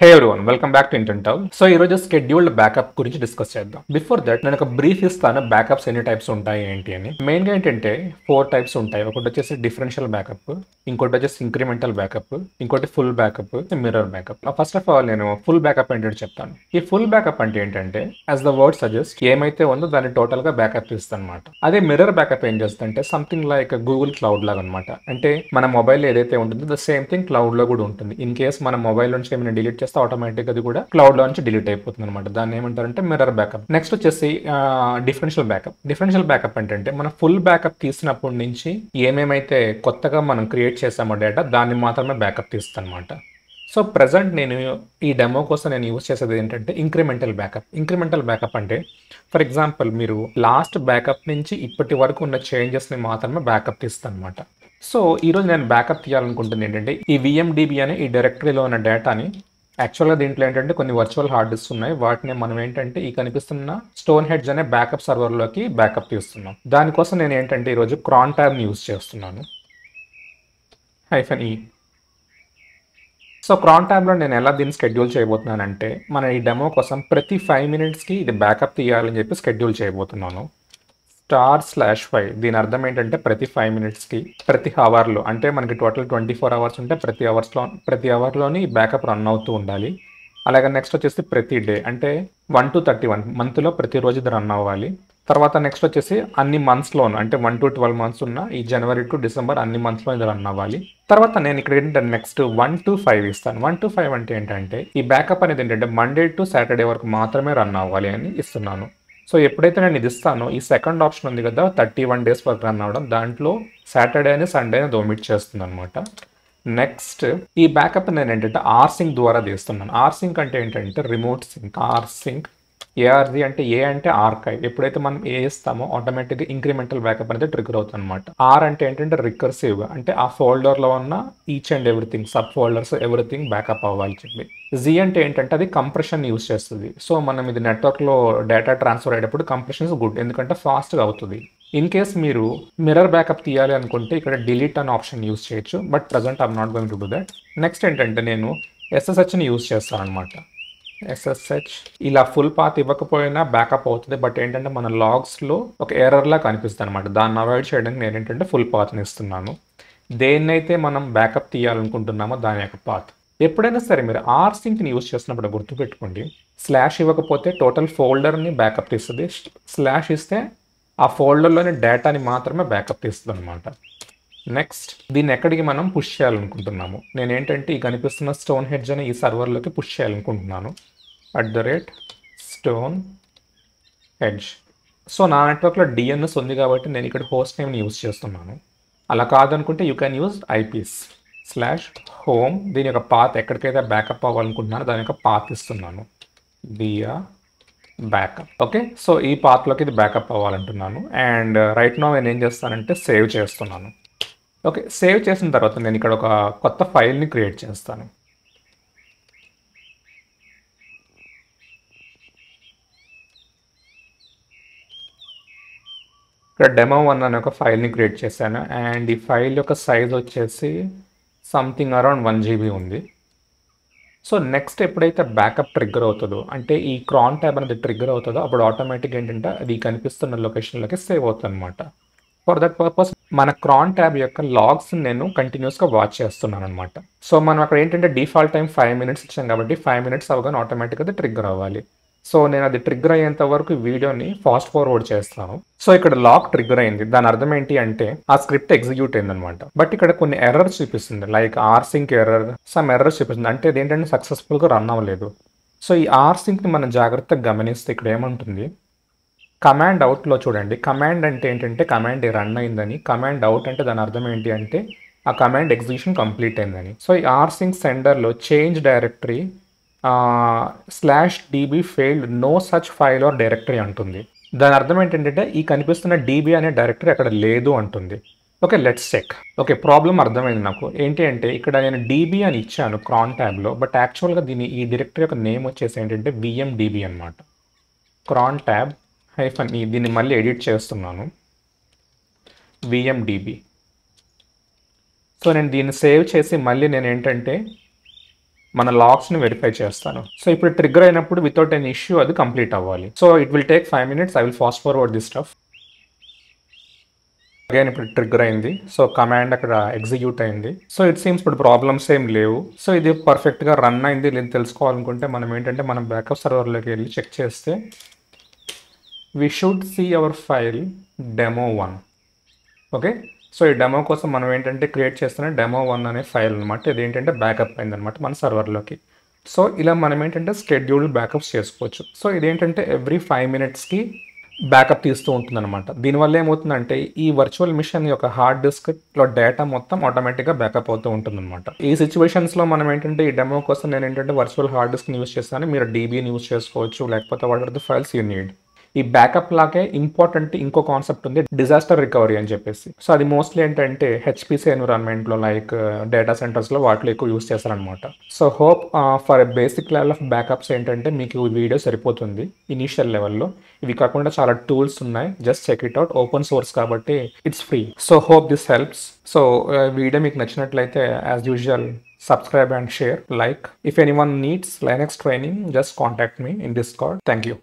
Hey everyone welcome back to ఇంటెంటల్. So ఈ రోజు స్కెడ్యూల్డ్ బ్యాకప్ గురించి డిస్కస్ చేద్దాం. బిఫోర్ దట్ నేను ఒక బ్రీఫ్ ఇస్తాను, బ్యాకప్స్ ఎన్ని టైప్స్ ఉంటాయి ఏంటి అని. మెయిన్ గా ఏంటంటే 4 టైప్స్ ఉంటాయి. ఒకటి వచ్చేసి డిఫరెన్షియల్ బ్యాకప్, ఇంకోటి వచ్చేసి ఇంక్రిమెంటల్ బ్యాకప్, ఇంకోటి full backup, mirror backup. First of all నేను ఫుల్ బ్యాకప్ ఏంటంటే చెప్తాను. ఈ ఫుల్ బ్యాకప్ అంటే ఏంటంటే యాజ్ ద వర్డ్ సజెస్ట్ ఏమైతే ఉందో దాన్ని టోటల్ గా బ్యాకప్ ఇస్తాను అనమాట. అదే మిర్రర్ బ్యాకప్ ఏం చేస్తుందంటే సంథింగ్ లైక్ గూగుల్ క్లౌడ్ లాగా అనమాట. అంటే మన మొబైల్ ఏదైతే ఉంటుందో ద సేమ్ థింగ్ క్లౌడ్ లో కూడా ఉంటుంది. ఇన్ కేస్ మన మొబైల్ నుంచి ఏమైనా డిలీట్ చేస్తే ఆటోమేటిక్ అది కూడా క్లౌడ్ లో నుంచి డిలీట్ అయిపోతుంది అనమాట. దాన్ని ఏమంటారంటే మిర్రర్ బ్యాకప్. నెక్స్ట్ వచ్చేసి డిఫరెన్షియల్ బ్యాకప్. డిఫరెన్షియల్ బ్యాకప్ అంటే మనం ఫుల్ బ్యాకప్ తీసినప్పటి నుంచి ఏమేమైతే కొత్తగా మనం క్రియేట్ చేసామో డేటా దాన్ని మాత్రమే బ్యాకప్ తీస్తాను అనమాట. సో ప్రజెంట్ నేను ఈ డెమో కోసం నేను యూజ్ చేసేది ఏంటంటే ఇంక్రిమెంటల్ బ్యాకప్. ఇంక్రిమెంటల్ బ్యాకప్ అంటే ఫర్ ఎగ్జాంపుల్ మీరు లాస్ట్ బ్యాకప్ నుంచి ఇప్పటి వరకు ఉన్న చేంజెస్ని మాత్రమే బ్యాకప్ తీస్తాను అనమాట. సో ఈరోజు నేను బ్యాకప్ తీయాలనుకుంటుంది ఏంటంటే ఈ విఎండిబి అనే ఈ డైరెక్టరీలో ఉన్న డేటాని యాక్చువల్గా దీంట్లో ఏంటంటే కొన్ని వర్చువల్ హార్డ్ డిస్క్ ఉన్నాయి. వాటిని మనం ఏంటంటే ఈ కనిపిస్తున్న స్టోన్ హెడ్జ్ అనే బ్యాకప్ సర్వర్లోకి బ్యాకప్ తీస్తున్నాం. దానికోసం నేను ఏంటంటే ఈరోజు క్రాన్ ట్యాబ్ని యూజ్ చేస్తున్నాను, -e. సో క్రాన్ ట్యాబ్లో నేను ఎలా దీన్ని షెడ్యూల్ చేయబోతున్నానంటే మన ఈ డెమో కోసం ప్రతి 5 మినిట్స్కి ఇది బ్యాకప్ తీయాలని చెప్పి షెడ్యూల్ చేయబోతున్నాను. */5 దీని అర్థం ఏంటంటే ప్రతి 5 మినిట్స్కి ప్రతి అవర్లో, అంటే మనకి టోటల్ 24 అవర్స్ ఉంటే ప్రతి అవర్లోని బ్యాకప్ రన్ అవుతూ ఉండాలి. అలాగే నెక్స్ట్ వచ్చేసి ప్రతి డే, అంటే 1 to 31 మంత్లో ప్రతిరోజు ఇది రన్ అవ్వాలి. తర్వాత నెక్స్ట్ వచ్చేసి అన్ని మంత్స్లోను, అంటే 1 to 12 మంత్స్ ఉన్న ఈ జనవరి టు డిసెంబర్ అన్ని మంత్స్లో ఇది రన్ అవ్వాలి. తర్వాత నేను ఇక్కడ ఏంటంటే నెక్స్ట్ 1 to 5 ఇస్తాను. 1 to 5 అంటే ఏంటంటే ఈ బ్యాకప్ అనేది ఏంటంటే మండే టు సాటర్డే వరకు మాత్రమే రన్ అవ్వాలి అని ఇస్తున్నాను. సో ఎప్పుడైతే నేను ఇది ఇస్తానో ఈ సెకండ్ ఆప్షన్ ఉంది కదా 31 డేస్ వరకు రన్ అవ్వడం, దాంట్లో సాటర్డే అని సండే అని ఒమిట్ చేస్తుంది అనమాట. నెక్స్ట్ ఈ బ్యాకప్ నేను ఏంటంటే ఆర్సింక్ ద్వారా తీస్తున్నాను. ఆర్సింక్ అంటే ఏంటంటే రిమోట్ సింక్. ఆర్సింక్ ఏఆర్జీ అంటే ఏ అంటే ఆర్కైవ్. ఎప్పుడైతే మనం ఏ ఇస్తామో ఆటోమేటిక్గా ఇంక్రిమెంటల్ బ్యాకప్ అనేది ట్రిగర్ అవుతుంది అనమాట. ఆర్ అంటే ఏంటంటే రికర్సివ్గా, అంటే ఆ ఫోల్డర్లో ఉన్న each and everything, sub folders everything backup అవ్వాలి చెప్పి. జీ అంటే ఏంటంటే అది కంప్రెషన్ యూస్ చేస్తుంది. సో మనం ఇది నెట్వర్క్లో డేటా ట్రాన్స్ఫర్ అయ్యేటప్పుడు కంప్రెషన్ ఇస్ గుడ్, ఎందుకంటే ఫాస్ట్గా అవుతుంది. ఇన్ కేస్ మీరు మిర్రర్ బ్యాకప్ తీయాలి అనుకుంటే ఇక్కడ డిలీట్ అనే ఆప్షన్ యూస్ చేయొచ్చు, but present I'm not going to do that. Next ఏంటంటే నేను ఎస్ఎస్హెచ్ని యూస్ చేస్తాను అనమాట. SSH ఇలా ఫుల్ పాత్ ఇవ్వకపోయినా బ్యాకప్ అవుతుంది, బట్ ఏంటంటే మన లాగ్స్లో ఒక ఎర్రర్లా కనిపిస్తుంది అనమాట. దాన్ని అవాయిడ్ చేయడానికి నేను ఏంటంటే ఫుల్ పాత్ని ఇస్తున్నాను. దేన్నైతే మనం బ్యాకప్ తీయాలనుకుంటున్నామో దాని యొక్క పాత్. ఎప్పుడైనా సరే మీరు ఆర్సింక్ని యూజ్ చేసినప్పుడు గుర్తుపెట్టుకోండి, స్లాష్ ఇవ్వకపోతే టోటల్ ఫోల్డర్ని బ్యాకప్ తీస్తుంది, స్లాష్ ఇస్తే ఆ ఫోల్డర్లోని డేటాని మాత్రమే బ్యాకప్ తీస్తుంది అనమాట. నెక్స్ట్ దీన్ని ఎక్కడికి మనం పుష్ చేయాలనుకుంటున్నాము, నేను ఏంటంటే ఈ కనిపిస్తున్న స్టోన్ హెడ్జ్ అని ఈ సర్వర్లోకి పుష్ చేయాలనుకుంటున్నాను. @stone hedge. సో నా నెట్వర్క్లో డిఎన్ఎస్ ఉంది కాబట్టి నేను ఇక్కడ హోస్ట్ నేమ్ని యూజ్ చేస్తున్నాను. అలా కాదనుకుంటే యూ కెన్ యూజ్ IPs/home. దీని యొక్క పాత్ ఎక్కడికైతే బ్యాకప్ అవ్వాలనుకుంటున్నానో దాని యొక్క పాత్ ఇస్తున్నాను, via బ్యాకప్. ఓకే, సో ఈ పాత్లోకి ఇది బ్యాకప్ అవ్వాలంటున్నాను. అండ్ రైట్ నౌ నేను ఏం చేస్తానంటే సేవ్ చేస్తున్నాను. ఓకే, సేవ్ చేసిన తర్వాత నేను ఇక్కడ ఒక కొత్త ఫైల్ని క్రియేట్ చేస్తాను. ఇక్కడ demo1 అనే ఒక ఫైల్ని క్రియేట్ చేశాను. అండ్ ఈ ఫైల్ యొక్క సైజ్ వచ్చేసి సంథింగ్ అరౌండ్ 1 GB ఉంది. సో నెక్స్ట్ ఎప్పుడైతే బ్యాకప్ ట్రిగ్గర్ అవుతుందో, అంటే ఈ క్రాన్ ట్యాబ్ అనేది ట్రిగ్గర్ అవుతుందో, అప్పుడు ఆటోమేటిక్ ఏంటంటే అది కనిపిస్తున్న లొకేషన్లోకి సేవ్ అవుతుంది అనమాట. ఫర్ దట్ పర్పస్ మన క్రాన్ ట్యాబ్ యొక్క లాగ్స్ నేను కంటిన్యూస్గా వాచ్ చేస్తున్నాను అనమాట. సో మనం అక్కడ ఏంటంటే డిఫాల్ట్ టైం 5 మినిట్స్ ఇచ్చాం కాబట్టి 5 మినిట్స్ అవగానే ఆటోమేటిక్గా అది ట్రిగ్గర్ అవ్వాలి. సో నేను అది ట్రిగ్గర్ అయ్యేంత వరకు వీడియోని ఫాస్ట్ ఫార్వర్డ్ చేస్తాను. సో ఇక్కడ లాగ్ ట్రిగ్గర్ అయింది, దాని అర్థం ఏంటి అంటే ఆ స్క్రిప్ట్ ఎగ్జిక్యూట్ అయింది అనమాట. బట్ ఇక్కడ కొన్ని ఎర్రర్స్ చూపిస్తుంది, లైక్ ఆర్సింక్ ఎర్రర్, సమ్ ఎర్రర్స్ చూపిస్తుంది, అంటే ఇది ఏంటంటే సక్సెస్ఫుల్గా రన్ అవ్వలేదు. సో ఈ ఆర్సింక్ని మనం జాగ్రత్తగా గమనిస్తే ఇక్కడ ఏమంటుంది, కమాండ్ అవుట్లో చూడండి. కమాండ్ అంటే ఏంటంటే కమాండ్ రన్ అయిందని, కమాండ్ అవుట్ అంటే దాని అర్థం ఏంటి అంటే ఆ కమాండ్ ఎగ్జిక్యూషన్ కంప్లీట్ అయిందని. సో ఈ ఆర్సింక్ సెండర్లో change directory /db failed no such file or directory అంటుంది. దాని అర్థం ఏంటంటే ఈ కనిపిస్తున్న DB అనే డైరెక్టరీ అక్కడ లేదు అంటుంది. Okay, let's check. Okay, problem అర్థమైంది నాకు. ఏంటి అంటే ఇక్కడ నేను DB అని ఇచ్చాను క్రాన్ ట్యాబ్లో, బట్ యాక్చువల్గా ఈ డైరెక్టరీ యొక్క నేమ్ వచ్చేసి ఏంటంటే VMDB అనమాట. క్రాన్ ట్యాబ్ -e దీన్ని మళ్ళీ ఎడిట్ చేస్తున్నాను, VMDB. సో నేను దీన్ని సేవ్ చేసి మళ్ళీ నేను ఏంటంటే మన లాగ్స్ని వెరిఫై చేస్తాను. సో ఇప్పుడు ట్రిగ్గర్ అయినప్పుడు వితౌట్ ఎన్ ఇష్యూ అది కంప్లీట్ అవ్వాలి. So it will take 5 minutes. I will fast forward this stuff. Again ఇప్పుడు ట్రిగ్గర్ అయింది. సో కమాండ్ అక్కడ ఎగ్జిక్యూట్ అయింది. సో ఇట్ సీమ్స్ ఇప్పుడు ప్రాబ్లమ్స్ ఏం లేవు. సో ఇది పర్ఫెక్ట్గా రన్ అయింది లేదు తెలుసుకోవాలనుకుంటే మనం ఏంటంటే మనం బ్యాకప్ సర్వర్లోకి వెళ్ళి చెక్ చేస్తే we should see our file demo1. Okay, so ఈ డెమో కోసం మనం ఏంటంటే క్రియేట్ చేస్తున్న demo1 అనే ఫైల్ అనమాట. ఇది ఏంటంటే బ్యాకప్ అయిందనమాట మన సర్వర్లోకి. సో ఇలా మనం ఏంటంటే స్కెడ్యూల్ బ్యాకప్స్ చేసుకోవచ్చు. సో ఇదేంటంటే ఎవ్రీ 5 minutesకి బ్యాకప్ తీస్తూ ఉంటుంది అనమాట. దీనివల్ల ఏమవుతుందంటే ఈ వర్చువల్ మిషన్ యొక్క హార్డ్ డిస్క్లో డేటా మొత్తం ఆటోమేటిక్గా బ్యాకప్ అవుతూ ఉంటుంది అనమాట. ఈ సిచ్యువేషన్స్లో మనం ఏంటంటే ఈ డెమో కోసం నేను ఏంటంటే వర్చువల్ హార్డ్ డిస్క్ని యూస్ చేస్తాను. మీరు డీబీని యూస్ చేసుకోవచ్చు, లేకపోతే what are the files you need. ఈ బ్యాకప్ లాగే ఇంపార్టెంట్ ఇంకో కాన్సెప్ట్ ఉంది, డిజాస్టర్ రికవరీ అని చెప్పేసి. సో అది మోస్ట్లీ ఏంటంటే హెచ్పిసి ఎన్విరాన్మెంట్లో లైక్ డేటా సెంటర్స్లో వాటిలో ఎక్కువ యూస్ చేస్తారనమాట. So hope for a basic level of backups ఏంటంటే మీకు ఈ వీడియో సరిపోతుంది ఇనీషియల్ లెవెల్లో. ఇవి కాకుండా చాలా టూల్స్ ఉన్నాయి, just check it out. Open source కాబట్టి it's free. So hope this helps. So video మీకు నచ్చినట్లయితే as usual subscribe and share, like. If anyone needs Linux training, just contact me in Discord. Thank you.